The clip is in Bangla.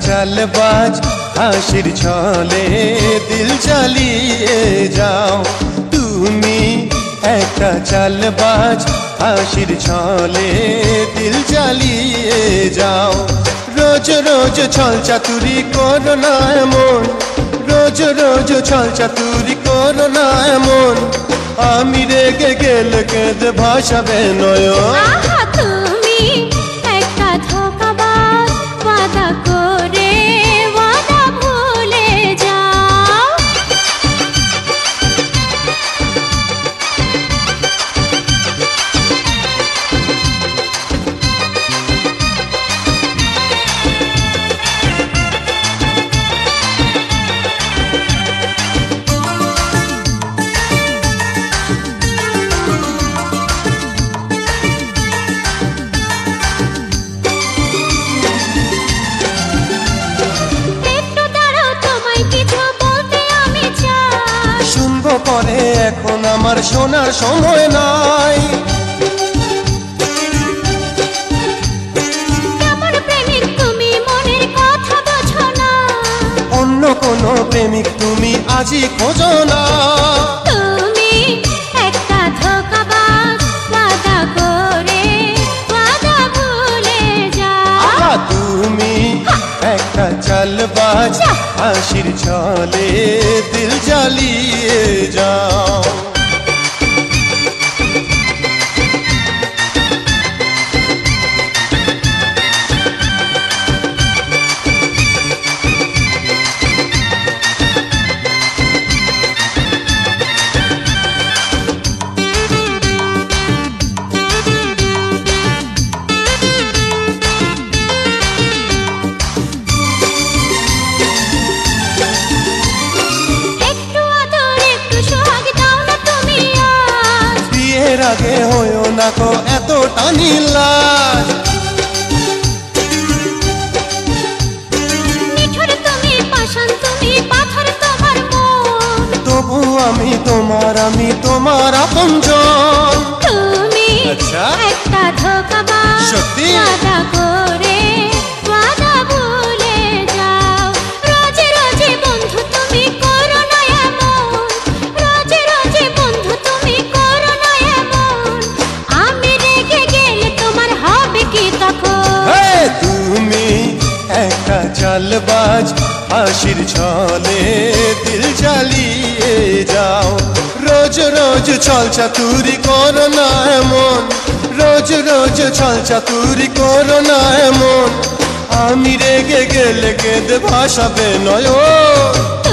চালবাজ হাসির ছলে দিল জ্বালিয়ে যাও তুমি। একটা চালবাজ হাসির ছলে দিল জ্বালিয়ে যাও। রোজ রোজ ছল চাতুরি করো না এমন, রোজ রোজ ছল চাতুরি করো না এমন। আমি রেগে গেলে কেঁদে ভাসাবে নয়ন। তুমি একটা ধোঁকাবাজ, ওয়াদা করে ওয়াদা ভুলে যাও। পরে এখন আমার শোনার সময় নাই। কেমন প্রেমিক তুমি, মনের কথা বোঝো না। অন্য কোন প্রেমিক তুমি আজই খোঁজো না। তুমি একটা ধোঁকাবাজ, ওয়াদা করে ওয়াদা ভুলে যাও। তুমি একটা চালবাজ হাসির ছলে দিল জ্বালিয়ে যাও। আগে হয়েও না গো এতটা নীলাজ। নিঠুর তুমি, পাষাণ তুমি, পাথর তোমার মন। তবু আমি তোমার আপনজন। তুমি একটা ধোঁকাবাজ, সত্যি ওয়াদা করে ওয়াদা ভুলে যাও। রোজ রোজ বন্ধু তুমি করো না এমন, রোজ রোজ বন্ধু তুমি করো না এমন। আমি রেগে গেলে তোমার হবে কি তখন? তুমি একটা চালবাজ হাসির ছলে দিল জ্বালিয়ে যাও। রোজ রোজ ছল চাতুরি করো না এমন, রোজ রোজ ছল চাতুরি করো না এমন। আমি রেগে গেলে কেঁদে ভাসাবে নয়ন।